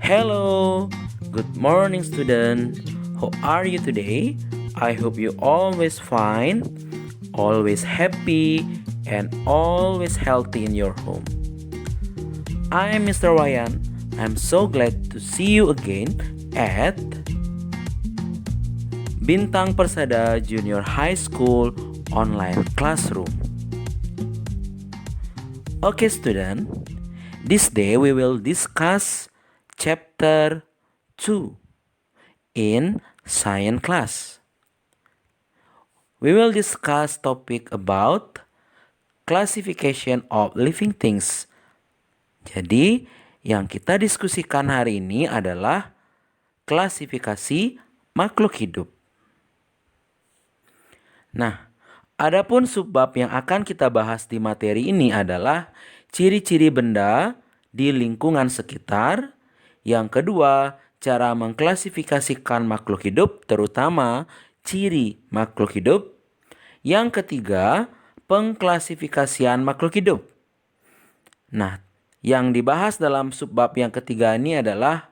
Hello, good morning, student. How are you today? I hope you always fine, always happy, and always healthy in your home. I am Mr. Wayan. I'm so glad to see you again at Bintang Persada Junior High School online classroom. Okay, student. This day we will discuss chapter 2 in science class. We will discuss topic about classification of living things. Jadi, yang kita diskusikan hari ini adalah klasifikasi makhluk hidup. Nah, adapun subbab yang akan kita bahas di materi ini adalah ciri-ciri benda di lingkungan sekitar. Yang kedua, cara mengklasifikasikan makhluk hidup, terutama ciri makhluk hidup. Yang ketiga, pengklasifikasian makhluk hidup. Nah, yang dibahas dalam subbab yang ketiga ini adalah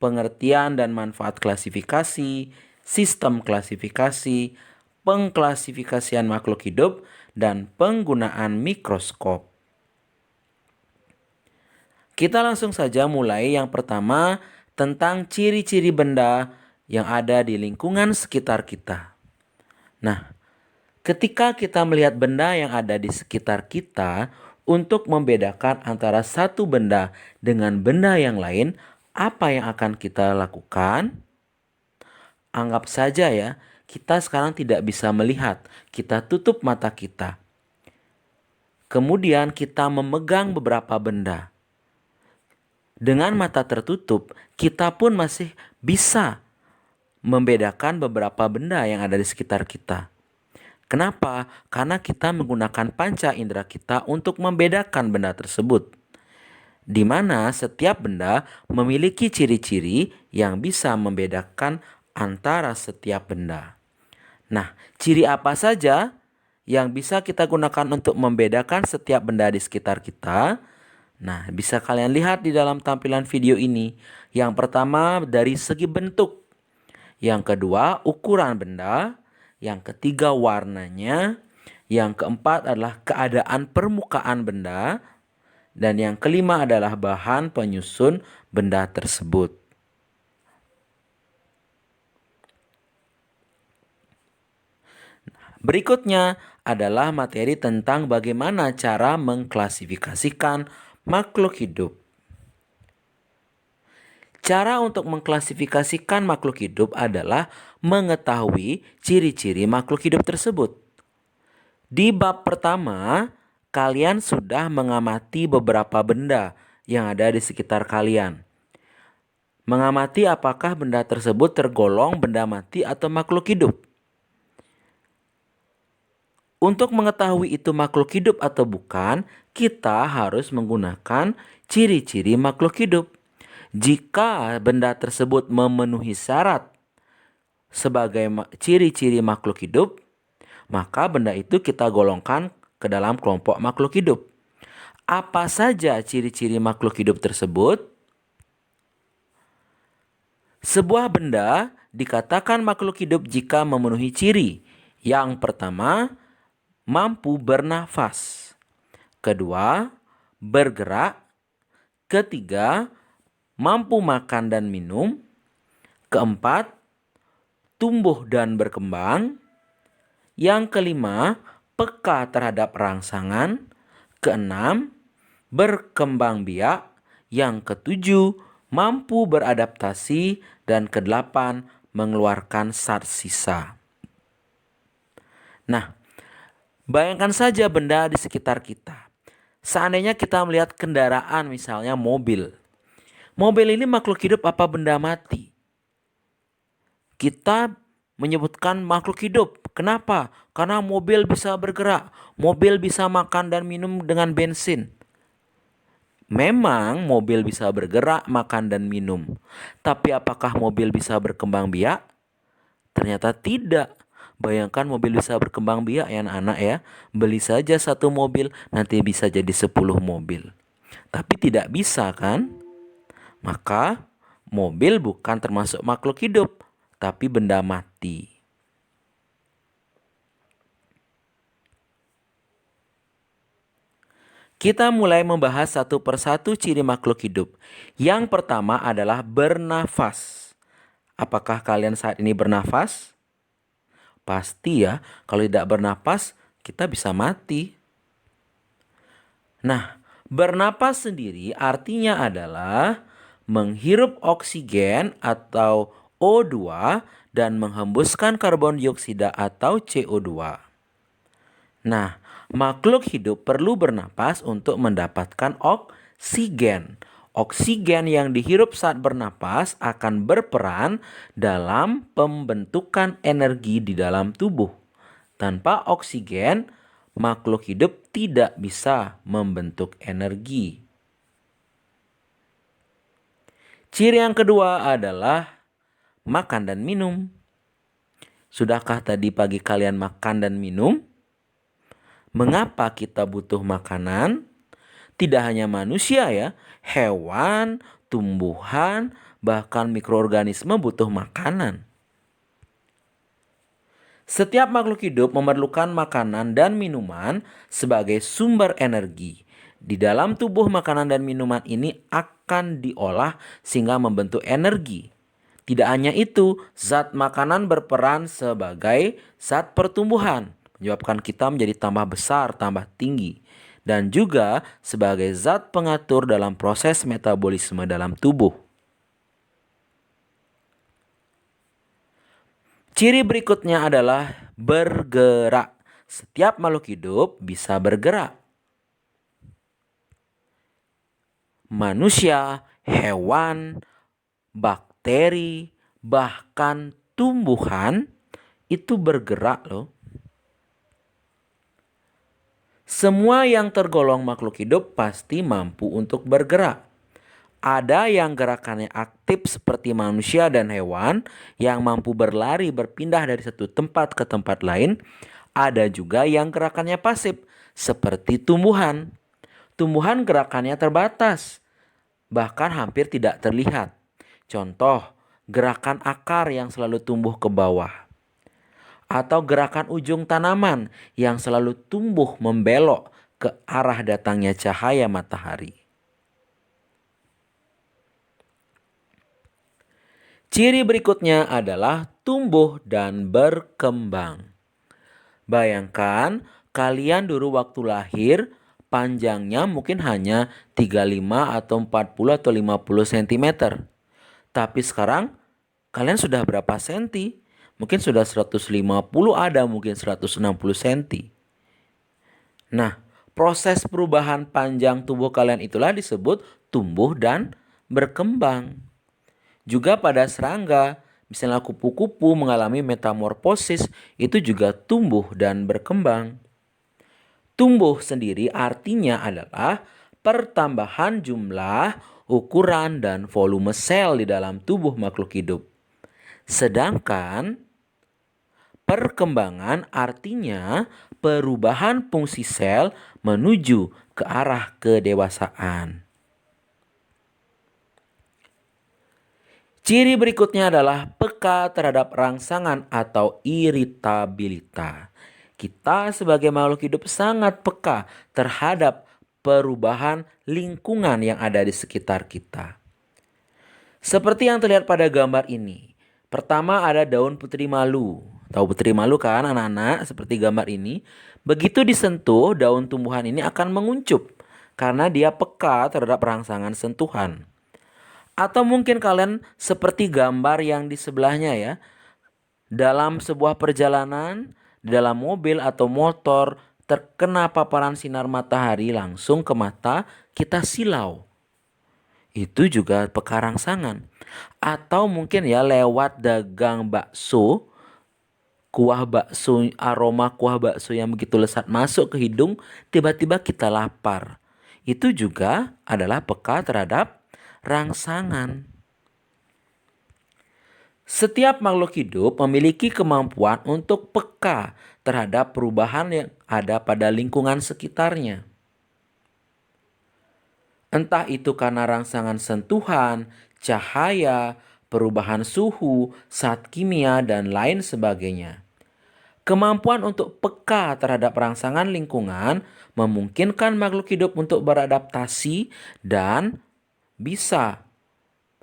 pengertian dan manfaat klasifikasi, sistem klasifikasi, pengklasifikasian makhluk hidup, dan penggunaan mikroskop. Kita langsung saja mulai yang pertama tentang ciri-ciri benda yang ada di lingkungan sekitar kita. Nah, ketika kita melihat benda yang ada di sekitar kita, untuk membedakan antara satu benda dengan benda yang lain, apa yang akan kita lakukan? Anggap saja ya, kita sekarang tidak bisa melihat, kita tutup mata kita. Kemudian kita memegang beberapa benda. Dengan mata tertutup, kita pun masih bisa membedakan beberapa benda yang ada di sekitar kita. Kenapa? Karena kita menggunakan panca indera kita untuk membedakan benda tersebut. Di mana setiap benda memiliki ciri-ciri yang bisa membedakan antara setiap benda. Nah, ciri apa saja yang bisa kita gunakan untuk membedakan setiap benda di sekitar kita? Nah, bisa kalian lihat di dalam tampilan video ini. Yang pertama dari segi bentuk. Yang kedua ukuran benda. Yang ketiga warnanya. Yang keempat adalah keadaan permukaan benda. Dan yang kelima adalah bahan penyusun benda tersebut. Berikutnya adalah materi tentang bagaimana cara mengklasifikasikan makhluk hidup. Cara untuk mengklasifikasikan makhluk hidup adalah mengetahui ciri-ciri makhluk hidup tersebut. Di bab pertama, kalian sudah mengamati beberapa benda yang ada di sekitar kalian. Mengamati apakah benda tersebut tergolong benda mati atau makhluk hidup. Untuk mengetahui itu makhluk hidup atau bukan, kita harus menggunakan ciri-ciri makhluk hidup. Jika benda tersebut memenuhi syarat sebagai ciri-ciri makhluk hidup, maka benda itu kita golongkan ke dalam kelompok makhluk hidup. Apa saja ciri-ciri makhluk hidup tersebut? Sebuah benda dikatakan makhluk hidup jika memenuhi ciri. Yang pertama, mampu bernafas. Kedua, bergerak. Ketiga, mampu makan dan minum. Keempat, tumbuh dan berkembang. Yang kelima, peka terhadap rangsangan. Keenam, berkembang biak. Yang ketujuh, mampu beradaptasi. Dan kedelapan, mengeluarkan zat sisa. Nah, bayangkan saja benda di sekitar kita. Seandainya kita melihat kendaraan, misalnya mobil. Mobil ini makhluk hidup apa benda mati? Kita menyebutkan makhluk hidup. Kenapa? Karena mobil bisa bergerak. Mobil bisa makan dan minum dengan bensin. Memang mobil bisa bergerak, makan dan minum. Tapi apakah mobil bisa berkembang biak? Ternyata tidak. Bayangkan mobil bisa berkembang biak ya anak-anak ya. Beli saja satu mobil, nanti bisa jadi 10 mobil. Tapi tidak bisa kan? Maka Mobil bukan termasuk makhluk hidup, tapi benda mati. Kita mulai membahas satu persatu ciri makhluk hidup. Yang pertama adalah bernafas. Apakah kalian saat ini bernafas? Pasti ya, kalau tidak bernafas kita bisa mati. Nah, bernapas sendiri artinya adalah menghirup oksigen atau O2 dan menghembuskan karbon dioksida atau CO2. Nah, makhluk hidup perlu bernapas untuk mendapatkan oksigen. Oksigen yang dihirup saat bernapas akan berperan dalam pembentukan energi di dalam tubuh. Tanpa oksigen, makhluk hidup tidak bisa membentuk energi. Ciri yang kedua adalah makan dan minum. Sudahkah tadi pagi kalian makan dan minum? Mengapa kita butuh makanan? Tidak hanya manusia ya, hewan, tumbuhan, bahkan mikroorganisme butuh makanan. Setiap makhluk hidup memerlukan makanan dan minuman sebagai sumber energi. Di dalam tubuh makanan dan minuman ini akan diolah sehingga membentuk energi. Tidak hanya itu, zat makanan berperan sebagai zat pertumbuhan, menyebabkan kita menjadi tambah besar, tambah tinggi. Dan juga sebagai zat pengatur dalam proses metabolisme dalam tubuh. Ciri berikutnya adalah bergerak. Setiap makhluk hidup bisa bergerak. Manusia, hewan, bakteri, bahkan tumbuhan itu bergerak loh. Semua yang tergolong makhluk hidup pasti mampu untuk bergerak. Ada yang gerakannya aktif seperti manusia dan hewan yang mampu berlari berpindah dari satu tempat ke tempat lain. Ada juga yang gerakannya pasif seperti tumbuhan. Tumbuhan gerakannya terbatas, bahkan hampir tidak terlihat. Contoh, gerakan akar yang selalu tumbuh ke bawah. Atau gerakan ujung tanaman yang selalu tumbuh membelok ke arah datangnya cahaya matahari. Ciri berikutnya adalah tumbuh dan berkembang. Bayangkan kalian dulu waktu lahir panjangnya mungkin hanya 35 atau 40 atau 50 cm. Tapi sekarang kalian sudah berapa senti? Mungkin sudah 150, ada mungkin 160 cm. Nah, proses perubahan panjang tubuh kalian itulah disebut tumbuh dan berkembang. Juga pada serangga, misalnya kupu-kupu mengalami metamorfosis, itu juga tumbuh dan berkembang. Tumbuh sendiri artinya adalah pertambahan jumlah, ukuran, dan volume sel di dalam tubuh makhluk hidup. Sedangkan perkembangan artinya perubahan fungsi sel menuju ke arah kedewasaan. Ciri berikutnya adalah peka terhadap rangsangan atau iritabilitas. Kita sebagai makhluk hidup sangat peka terhadap perubahan lingkungan yang ada di sekitar kita. Seperti yang terlihat pada gambar ini. Pertama ada daun putri malu. Tahu putri malu kan anak-anak, seperti gambar ini. Begitu disentuh, daun tumbuhan ini akan menguncup karena dia peka terhadap rangsangan sentuhan. Atau mungkin kalian seperti gambar yang di sebelahnya ya. Dalam sebuah perjalanan, di dalam mobil atau motor, terkena paparan sinar matahari langsung ke mata, kita silau. Itu juga peka rangsangan. Atau mungkin ya lewat dagang bakso, aroma kuah bakso yang begitu lesat masuk ke hidung, tiba-tiba kita lapar. Itu juga adalah peka terhadap rangsangan. Setiap makhluk hidup memiliki kemampuan untuk peka terhadap perubahan yang ada pada lingkungan sekitarnya. Entah itu karena rangsangan sentuhan, cahaya, perubahan suhu, zat kimia, dan lain sebagainya. Kemampuan untuk peka terhadap rangsangan lingkungan memungkinkan makhluk hidup untuk beradaptasi dan bisa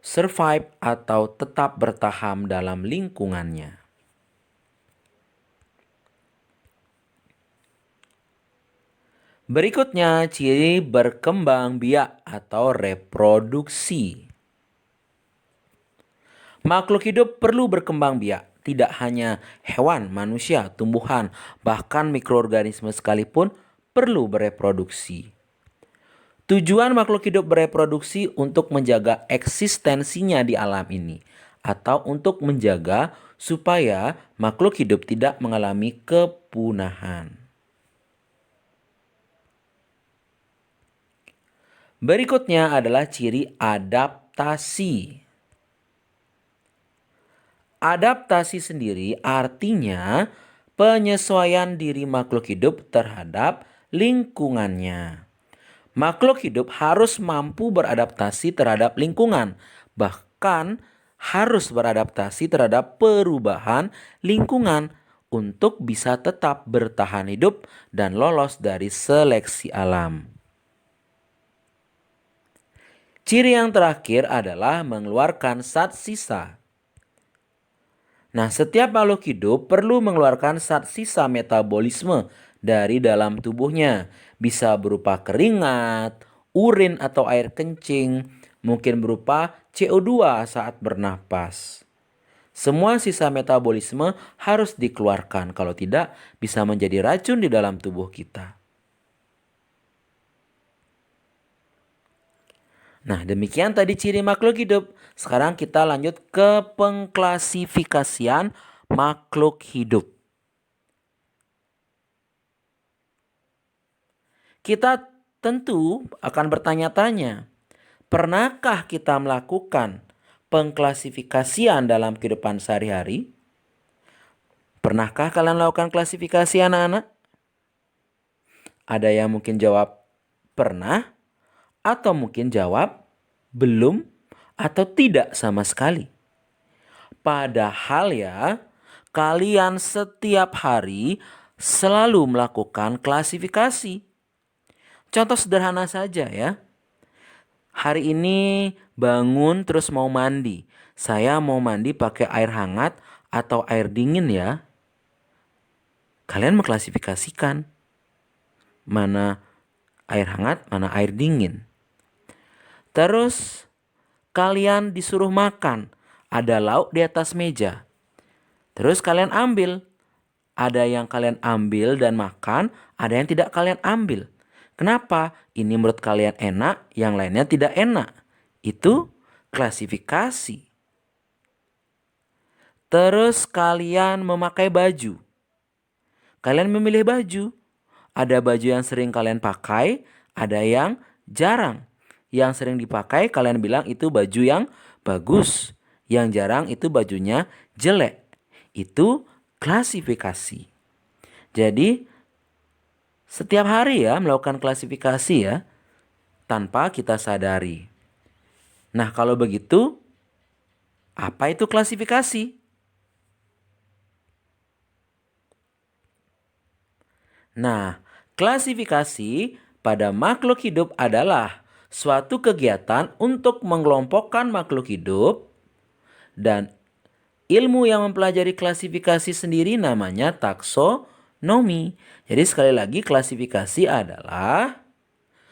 survive atau tetap bertahan dalam lingkungannya. Berikutnya, ciri berkembang biak atau reproduksi. Makhluk hidup perlu berkembang biak, tidak hanya hewan, manusia, tumbuhan, bahkan mikroorganisme sekalipun perlu bereproduksi. Tujuan makhluk hidup bereproduksi untuk menjaga eksistensinya di alam ini, atau untuk menjaga supaya makhluk hidup tidak mengalami kepunahan. Berikutnya adalah ciri adaptasi. Adaptasi sendiri artinya penyesuaian diri makhluk hidup terhadap lingkungannya. Makhluk hidup harus mampu beradaptasi terhadap lingkungan, bahkan harus beradaptasi terhadap perubahan lingkungan untuk bisa tetap bertahan hidup dan lolos dari seleksi alam. Ciri yang terakhir adalah mengeluarkan zat sisa. Nah, setiap makhluk hidup perlu mengeluarkan zat sisa metabolisme dari dalam tubuhnya. Bisa berupa keringat, urin atau air kencing, mungkin berupa CO2 saat bernapas. Semua sisa metabolisme harus dikeluarkan, kalau tidak bisa menjadi racun di dalam tubuh kita. Nah, demikian tadi ciri makhluk hidup. Sekarang kita lanjut ke pengklasifikasian makhluk hidup. Kita tentu akan bertanya-tanya, pernahkah kita melakukan pengklasifikasian dalam kehidupan sehari-hari? Pernahkah kalian melakukan klasifikasi anak-anak? Ada yang mungkin jawab pernah, atau mungkin jawab belum atau tidak sama sekali. Padahal ya, kalian setiap hari selalu melakukan klasifikasi. Contoh sederhana saja ya. Hari ini bangun terus mau mandi. Saya mau mandi pakai air hangat atau air dingin ya. Kalian mengklasifikasikan mana air hangat, mana air dingin. Terus kalian disuruh makan, ada lauk di atas meja. Terus kalian ambil. Ada yang kalian ambil dan makan, ada yang tidak kalian ambil. Kenapa? Ini menurut kalian enak, yang lainnya tidak enak. Itu klasifikasi. Terus kalian memakai baju. Kalian memilih baju. Ada baju yang sering kalian pakai, ada yang jarang. Yang sering dipakai kalian bilang itu baju yang bagus. Yang jarang itu bajunya jelek. Itu klasifikasi. Jadi setiap hari ya melakukan klasifikasi ya tanpa kita sadari. Nah, kalau begitu apa itu klasifikasi? Nah, klasifikasi pada makhluk hidup adalah suatu kegiatan untuk mengelompokkan makhluk hidup, dan ilmu yang mempelajari klasifikasi sendiri namanya taksonomi. Jadi sekali lagi klasifikasi adalah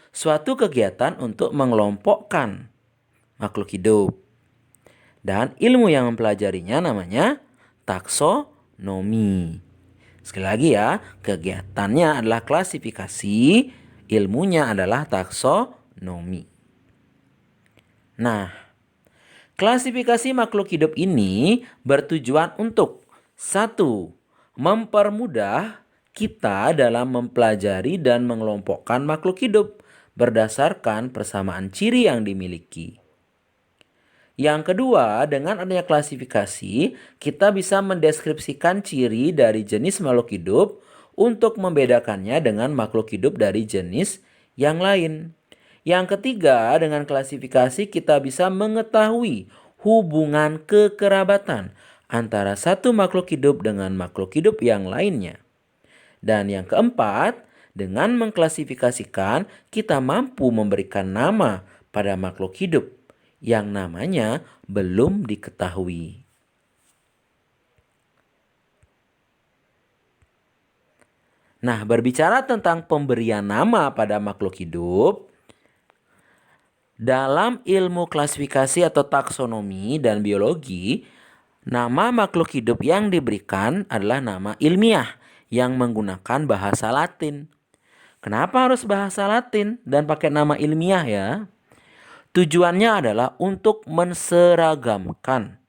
suatu kegiatan untuk mengelompokkan makhluk hidup. Dan ilmu yang mempelajarinya namanya taksonomi. Sekali lagi ya, kegiatannya adalah klasifikasi, ilmunya adalah taksonomi. Nah, klasifikasi makhluk hidup ini bertujuan untuk 1. Mempermudah kita dalam mempelajari dan mengelompokkan makhluk hidup berdasarkan persamaan ciri yang dimiliki. Yang kedua, dengan adanya klasifikasi, kita bisa mendeskripsikan ciri dari jenis makhluk hidup untuk membedakannya dengan makhluk hidup dari jenis yang lain. Yang ketiga, dengan klasifikasi kita bisa mengetahui hubungan kekerabatan antara satu makhluk hidup dengan makhluk hidup yang lainnya. Dan yang keempat, dengan mengklasifikasikan kita mampu memberikan nama pada makhluk hidup yang namanya belum diketahui. Nah, berbicara tentang pemberian nama pada makhluk hidup, dalam ilmu klasifikasi atau taksonomi dan biologi, nama makhluk hidup yang diberikan adalah nama ilmiah yang menggunakan bahasa Latin. Kenapa harus bahasa Latin dan pakai nama ilmiah ya? Tujuannya adalah untuk menseragamkan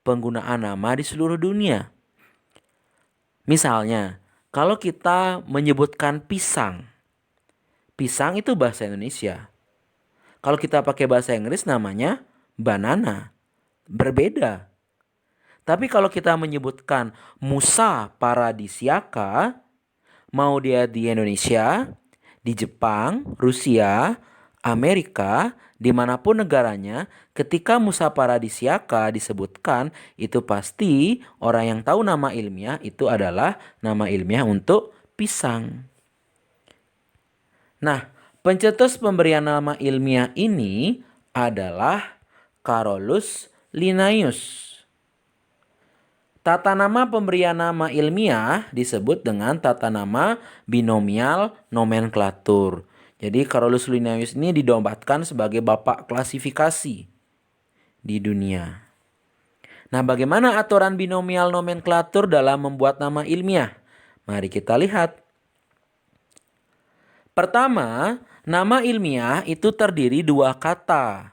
penggunaan nama di seluruh dunia. Misalnya, kalau kita menyebutkan pisang, pisang itu bahasa Indonesia. Kalau kita pakai bahasa Inggris namanya banana. Berbeda. Tapi kalau kita menyebutkan Musa paradisiaca, mau dia di Indonesia, di Jepang, Rusia, Amerika, dimanapun negaranya, ketika Musa paradisiaca disebutkan, itu pasti orang yang tahu nama ilmiah itu adalah nama ilmiah untuk pisang. Nah, pencetus pemberian nama ilmiah ini adalah Carolus Linnaeus. Tata nama pemberian nama ilmiah disebut dengan tata nama binomial nomenklatur. Jadi Carolus Linnaeus ini didobatkan sebagai bapak klasifikasi di dunia. Nah, bagaimana aturan binomial nomenklatur dalam membuat nama ilmiah? Mari kita lihat. Pertama, nama ilmiah itu terdiri dua kata.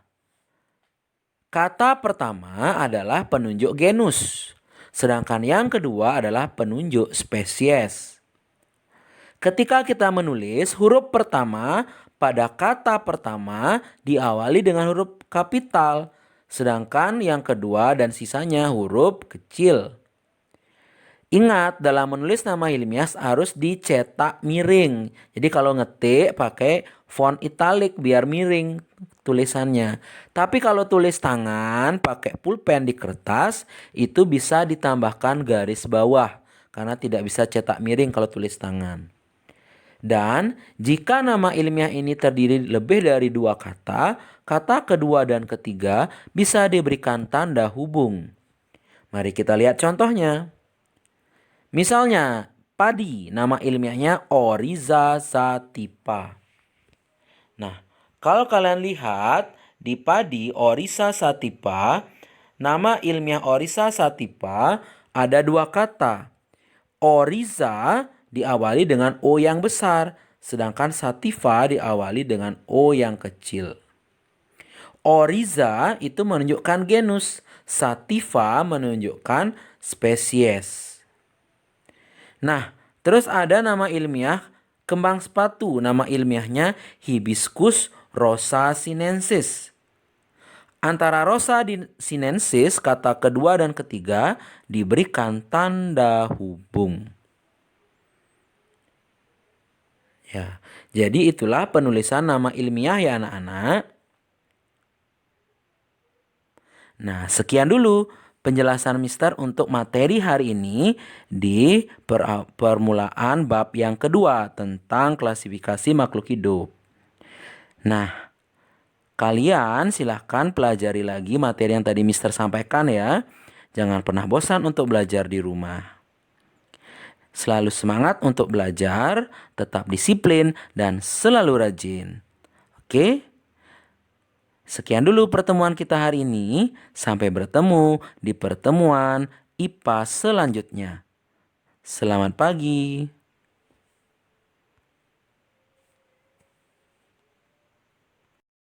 Kata pertama adalah penunjuk genus, sedangkan yang kedua adalah penunjuk spesies. Ketika kita menulis, huruf pertama pada kata pertama diawali dengan huruf kapital, sedangkan yang kedua dan sisanya huruf kecil. Ingat, dalam menulis nama ilmiah harus dicetak miring. Jadi kalau ngetik pakai font italik biar miring tulisannya. Tapi kalau tulis tangan pakai pulpen di kertas, itu bisa ditambahkan garis bawah karena tidak bisa cetak miring kalau tulis tangan. Dan jika nama ilmiah ini terdiri lebih dari dua kata, kata kedua dan ketiga bisa diberikan tanda hubung. Mari kita lihat contohnya. Misalnya, padi, nama ilmiahnya Oryza sativa. Nah, kalau kalian lihat di padi Oryza sativa, nama ilmiah Oryza sativa ada dua kata. Oryza diawali dengan O yang besar, sedangkan sativa diawali dengan O yang kecil. Oryza itu menunjukkan genus, sativa menunjukkan spesies. Nah, terus ada nama ilmiah kembang sepatu. Nama ilmiahnya Hibiscus rosa sinensis. Antara rosa sinensis, kata kedua dan ketiga diberikan tanda hubung. Ya, jadi itulah penulisan nama ilmiah ya anak-anak. Nah, sekian dulu penjelasan Mister untuk materi hari ini di permulaan bab yang kedua tentang klasifikasi makhluk hidup. Nah, kalian silahkan pelajari lagi materi yang tadi Mister sampaikan ya. Jangan pernah bosan untuk belajar di rumah. Selalu semangat untuk belajar, tetap disiplin, dan selalu rajin. Oke? Sekian dulu pertemuan kita hari ini. Sampai bertemu di pertemuan IPA selanjutnya. Selamat pagi.